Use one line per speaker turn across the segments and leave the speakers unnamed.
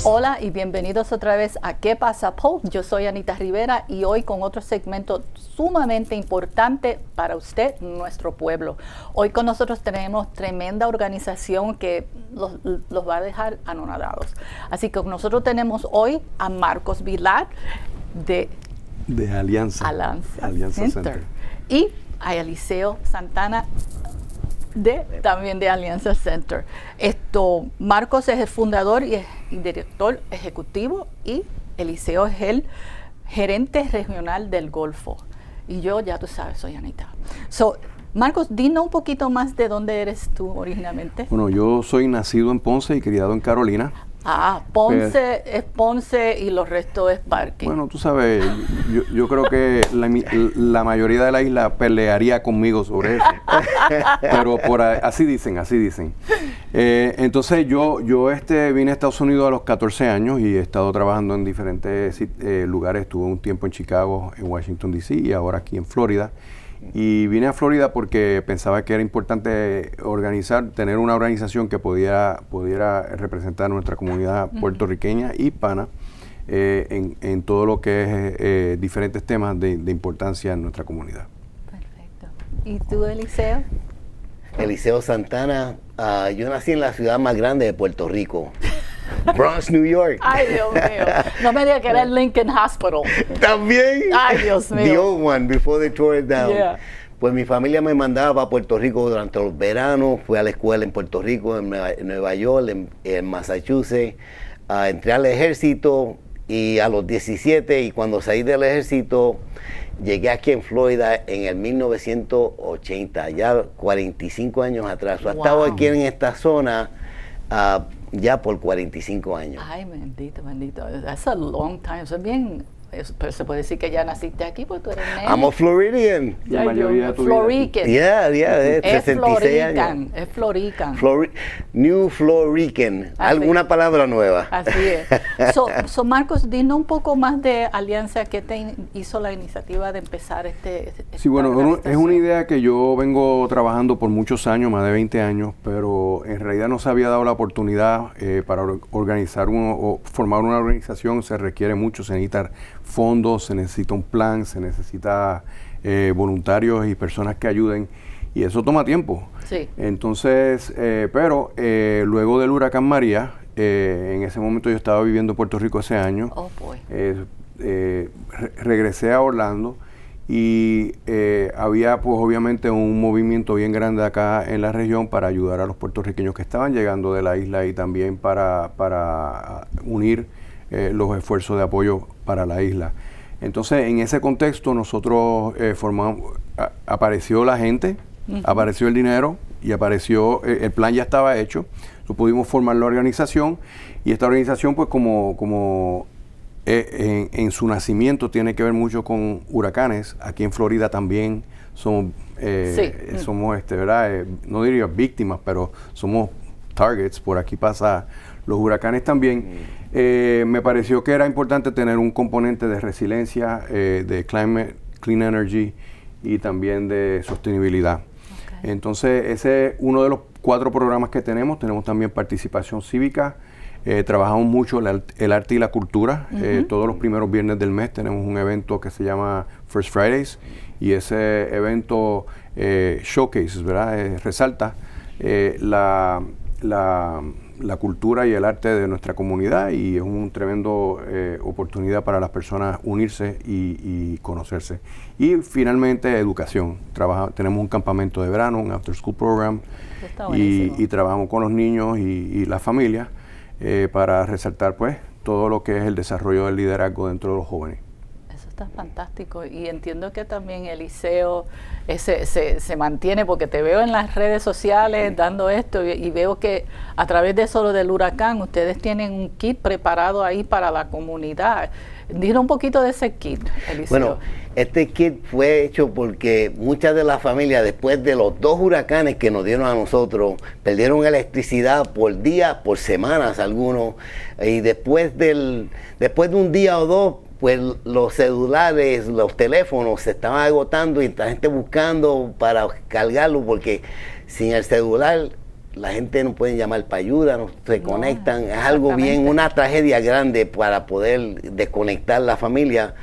Hola y bienvenidos otra vez a ¿Qué pasa, Paul? Yo soy Anita Rivera y hoy con otro segmento sumamente importante para usted, nuestro pueblo. Hoy con nosotros tenemos tremenda organización que los va a dejar anonadados. Así que nosotros tenemos hoy a Marcos Vilar de
Alianza
Center y a Eliseo Santana también de Alianza Center. Marcos es el fundador y director ejecutivo y Eliseo es el gerente regional del Golfo. Y yo, ya tú sabes, soy Anita. Marcos, dinos un poquito más de dónde eres tú originalmente.
Bueno, yo soy nacido en Ponce y criado en Carolina.
Ponce es Ponce y los restos es Parque.
Bueno, tú sabes, yo creo que la mayoría de la isla pelearía conmigo sobre eso. Pero así dicen. Entonces yo vine a Estados Unidos a los 14 años y he estado trabajando en diferentes lugares. Estuve un tiempo en Chicago, en Washington, D.C. y ahora aquí en Florida. Y vine a Florida porque pensaba que era importante tener una organización que pudiera representar nuestra comunidad puertorriqueña y hispana en todo lo que es diferentes temas de importancia en nuestra comunidad.
Perfecto. ¿Y tú, Eliseo?
Eliseo Santana. Yo nací en la ciudad más grande de Puerto Rico, Bronx, New York.
Ay, Dios mío. No me digas que era el Lincoln Hospital.
También.
Ay, Dios mío.
The old one, before they tore it down.
Yeah.
Pues mi familia me mandaba para Puerto Rico durante los veranos. Fui a la escuela en Puerto Rico, en Nueva York, en Massachusetts. Entré al ejército y a los 17, y cuando salí del ejército, llegué aquí en Florida en el 1980, ya 45 años atrás. Wow. He estado aquí en esta zona ya por 45 años.
Ay, bendito. That's a long time. Eso es bien. Pero se puede decir que ya naciste aquí porque tú eres nene.
I'm a Floridian.
La mayoría de tu
Florican.
Yeah, es 66
años. Es Florican.
New Florican. Alguna palabra nueva.
Así es. Marcos, dinos un poco más de Alianza. ¿Qué te hizo la iniciativa de empezar
Sí, bueno, es una idea que yo vengo trabajando por muchos años, más de 20 años, pero en realidad no se había dado la oportunidad para organizar o formar una organización. Se requiere mucho, se necesita fondos, se necesita un plan, se necesita voluntarios y personas que ayuden, y eso toma tiempo.
Sí.
Entonces, pero luego del huracán María, en ese momento yo estaba viviendo en Puerto Rico ese año.
Oh, boy.
Regresé a Orlando y había pues obviamente un movimiento bien grande acá en la región para ayudar a los puertorriqueños que estaban llegando de la isla y también para unir los esfuerzos de apoyo para la isla. Entonces, en ese contexto, nosotros apareció la gente, apareció el dinero y apareció, el plan ya estaba hecho. Pudimos formar la organización, y esta organización, pues como en su nacimiento tiene que ver mucho con huracanes. Aquí en Florida también somos, ¿verdad? No diría víctimas, pero somos targets. Por aquí pasa los huracanes también. Me pareció que era importante tener un componente de resiliencia, de clean energy y también de sostenibilidad. Okay. Entonces, ese es uno de los 4 programas que tenemos. Tenemos también participación cívica. Trabajamos mucho el arte y la cultura. Todos los primeros viernes del mes tenemos un evento que se llama First Fridays, y ese evento showcases, ¿verdad? Resalta la cultura y el arte de nuestra comunidad, y es un tremendo oportunidad para las personas unirse y conocerse. Y finalmente, educación. Tenemos un campamento de verano, un after school program, y trabajamos con los niños y las familias para resaltar pues todo lo que es el desarrollo del liderazgo dentro de los jóvenes.
Está fantástico, y entiendo que también Eliseo se mantiene, porque te veo en las redes sociales dando esto, y veo que a través de eso del huracán ustedes tienen un kit preparado ahí para la comunidad. Dinos un poquito de ese kit, Eliseo.
Bueno, este kit fue hecho porque muchas de las familias, después de los 2 huracanes que nos dieron a nosotros, perdieron electricidad por días, por semanas algunos, y después de un día o 2, pues los celulares, los teléfonos se estaban agotando, y la gente buscando para cargarlo, porque sin el celular la gente no puede llamar para ayuda, no se conectan, es algo bien, una tragedia grande para poder desconectar la familia.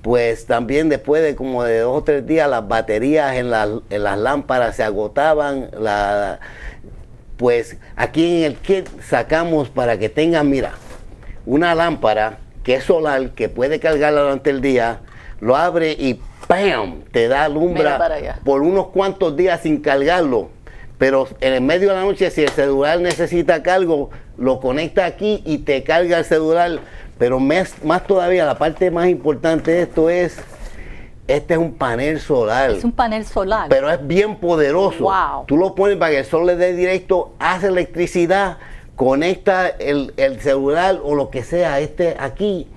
Pues también después de como de 2 o 3 días las baterías en las lámparas se agotaban. Pues aquí en el kit sacamos para que tengan, mira, una lámpara que es solar, que puede cargarla durante el día, lo abre y ¡pam! Te da alumbra por unos cuantos días sin cargarlo. Pero en el medio de la noche, si el celular necesita cargo, lo conecta aquí y te carga el celular. Pero más todavía, la parte más importante de esto es, este es un panel solar.
Es un panel solar.
Pero es bien poderoso.
Wow.
Tú lo pones para que el sol le dé directo, hace electricidad, conecta el celular o lo que sea, aquí,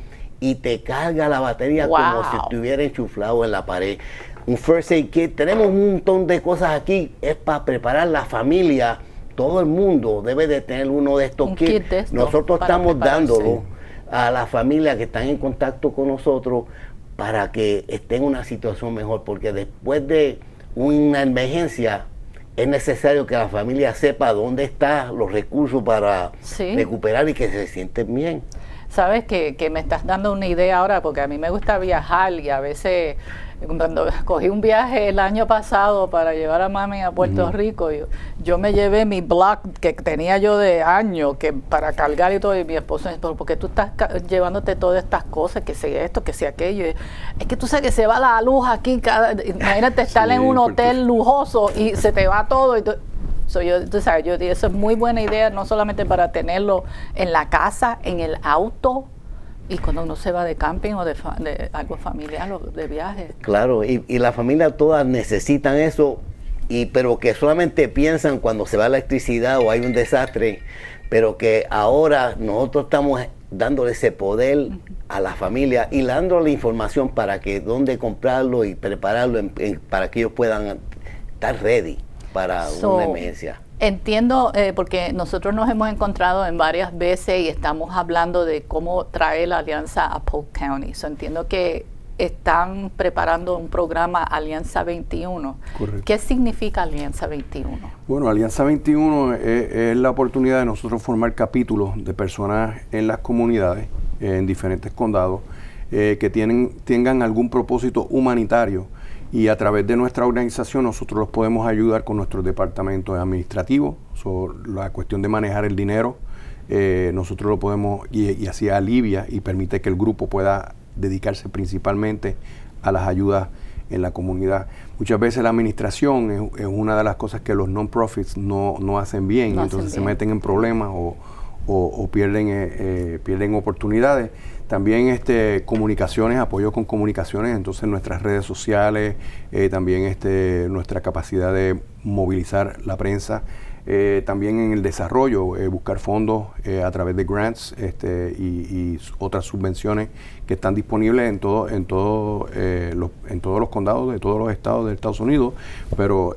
y te carga la batería como si estuviera enchuflado en la pared. Un first aid kit, tenemos un montón de cosas aquí, es para preparar la familia. Todo el mundo debe de tener uno de estos kits. Nosotros estamos dándolo a las familias que están en contacto con nosotros para que estén en una situación mejor, porque después de una emergencia es necesario que la familia sepa dónde están los recursos para recuperar y que se sienten bien.
Sabes que me estás dando una idea ahora, porque a mí me gusta viajar y a veces cuando cogí un viaje el año pasado para llevar a mami a Puerto Rico, yo me llevé mi blog que tenía yo de años para cargar y todo, y mi esposo me dijo, ¿por qué tú estás llevándote todas estas cosas, que sea esto, que sea aquello? Es que tú sabes que se va la luz aquí, imagínate estar en un hotel lujoso y se te va todo. Tú sabes, yo dije, eso es muy buena idea, no solamente para tenerlo en la casa, en el auto, y cuando uno se va de camping o de algo familiar o de viaje.
Claro, y la familia todas necesitan eso, pero que solamente piensan cuando se va la electricidad o hay un desastre, pero que ahora nosotros estamos dándole ese poder a la familia y dándole información para que dónde comprarlo y prepararlo para que ellos puedan estar ready para una emergencia.
Entiendo, porque nosotros nos hemos encontrado en varias veces y estamos hablando de cómo traer la alianza a Polk County. Entiendo que están preparando un programa Alianza 21.
Correcto.
¿Qué significa Alianza 21?
Bueno, Alianza 21 es la oportunidad de nosotros formar capítulos de personas en las comunidades, en diferentes condados, que tengan algún propósito humanitario. Y a través de nuestra organización nosotros los podemos ayudar con nuestros departamentos administrativos, la cuestión de manejar el dinero, nosotros lo podemos, y así alivia y permite que el grupo pueda dedicarse principalmente a las ayudas en la comunidad. Muchas veces la administración es una de las cosas que los non-profits no hacen bien, entonces se meten en problemas o pierden oportunidades. También comunicaciones, apoyo con comunicaciones, entonces nuestras redes sociales, también nuestra capacidad de movilizar la prensa, también en el desarrollo, buscar fondos a través de grants y otras subvenciones que están disponibles en todos los condados de todos los estados de Estados Unidos, pero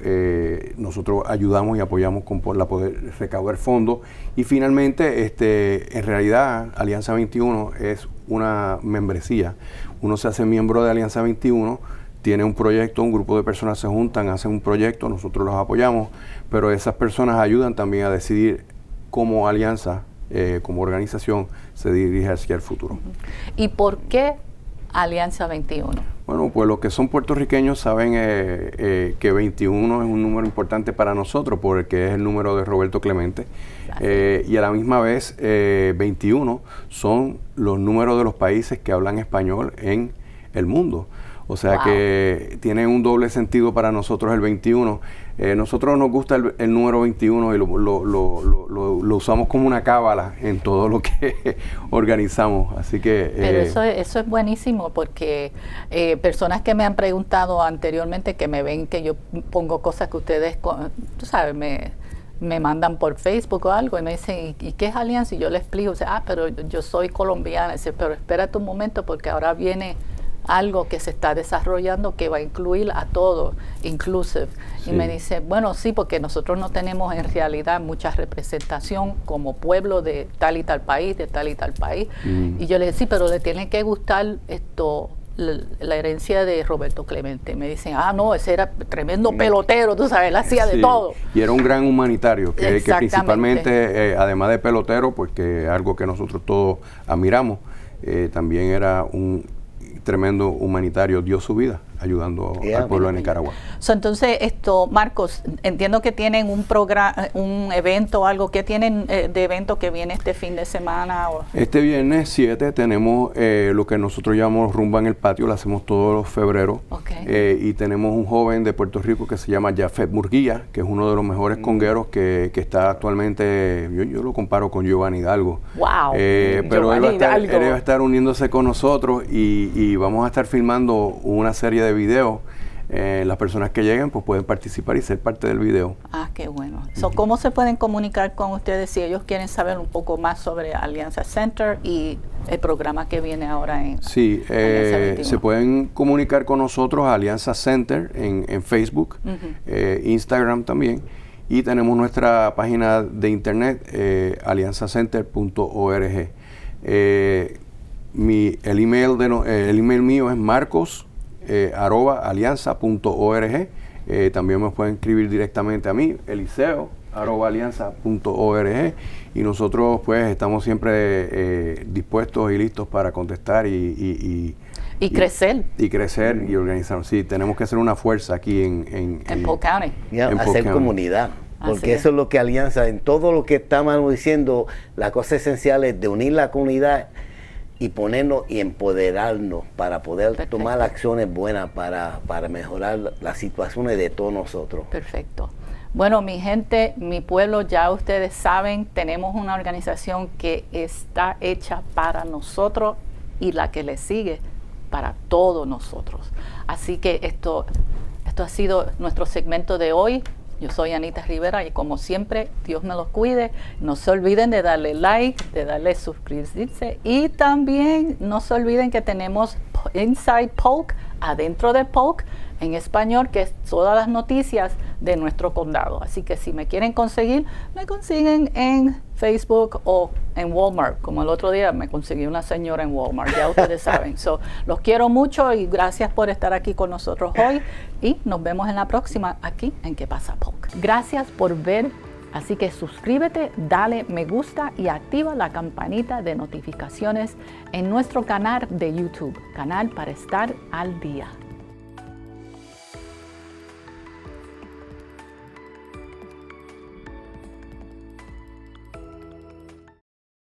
nosotros ayudamos y apoyamos para poder recaudar fondos. Y finalmente, en realidad, Alianza 21 es una membresía. Uno se hace miembro de Alianza 21, tiene un proyecto, un grupo de personas se juntan, hacen un proyecto, nosotros los apoyamos, pero esas personas ayudan también a decidir cómo Alianza, como organización, se dirige hacia el futuro.
¿Y por qué Alianza 21?
Bueno, pues los que son puertorriqueños saben que 21 es un número importante para nosotros porque es el número de Roberto Clemente. Y a la misma vez, 21 son los números de los países que hablan español en el mundo. O sea que tiene un doble sentido para nosotros el 21. Nosotros nos gusta el número 21 y lo usamos como una cábala en todo lo que organizamos. Así que
pero eso es buenísimo porque personas que me han preguntado anteriormente, que me ven que yo pongo cosas que ustedes, tú sabes, me mandan por Facebook o algo y me dicen, ¿y qué es Alianza? Y yo les explico, pero yo soy colombiana. Dice, pero espérate un momento porque ahora viene algo que se está desarrollando que va a incluir a todo, inclusive. Sí. Y me dice, bueno, sí, porque nosotros no tenemos en realidad mucha representación como pueblo de tal y tal país, de tal y tal país. Y yo le dije, sí, pero le tiene que gustar la herencia de Roberto Clemente. Me dicen, no, ese era tremendo pelotero, tú sabes, él hacía de todo.
Y era un gran humanitario, que principalmente, además de pelotero, pues que es algo que nosotros todos admiramos, también era un tremendo humanitario, dio su vida ayudando al pueblo de Nicaragua.
Entonces, Marcos, entiendo que tienen un programa, un evento o algo. ¿Qué tienen de evento que viene este fin de semana?
Este viernes 7 tenemos lo que nosotros llamamos Rumba en el Patio, lo hacemos todos los febreros. Y tenemos un joven de Puerto Rico que se llama Jafet Murguía, que es uno de los mejores congueros que está actualmente, yo lo comparo con Giovanni Hidalgo.
¡Wow!
Pero él va a estar uniéndose con nosotros y vamos a estar filmando una serie de videos. Las personas que lleguen pues pueden participar y ser parte del video.
Qué bueno. ¿Cómo se pueden comunicar con ustedes si ellos quieren saber un poco más sobre Alianza Center y el programa que viene ahora en Alianza 21?
Se pueden comunicar con nosotros a Alianza Center en Facebook, Instagram también, y tenemos nuestra página de internet, alianzacenter.org. El email mío es marcos@alianza.org. También me pueden escribir directamente a mí, eliseo@alianza.org, y nosotros pues estamos siempre dispuestos y listos para contestar y
crecer.
Y crecer y organizarnos. Sí, tenemos que hacer una fuerza aquí en
Polk County.
Hacer comunidad. Porque eso es lo que Alianza, en todo lo que estamos diciendo, la cosa esencial es de unir la comunidad y ponernos y empoderarnos para poder tomar acciones buenas para mejorar las situaciones de todos nosotros.
Perfecto. Bueno, mi gente, mi pueblo, ya ustedes saben, tenemos una organización que está hecha para nosotros y la que le sigue para todos nosotros. Así que esto ha sido nuestro segmento de hoy. Yo soy Anita Rivera y como siempre, Dios me los cuide. No se olviden de darle like, de darle suscribirse, y también no se olviden que tenemos Inside Polk, adentro de Polk, en español, que es todas las noticias de nuestro condado. Así que si me quieren conseguir, me consiguen en Facebook o en Walmart, como el otro día me conseguí una señora en Walmart, ya ustedes saben. Los quiero mucho y gracias por estar aquí con nosotros hoy, y nos vemos en la próxima aquí en ¿Qué pasa Polk? Gracias por ver, así que suscríbete, dale me gusta y activa la campanita de notificaciones en nuestro canal de YouTube, canal para estar al día.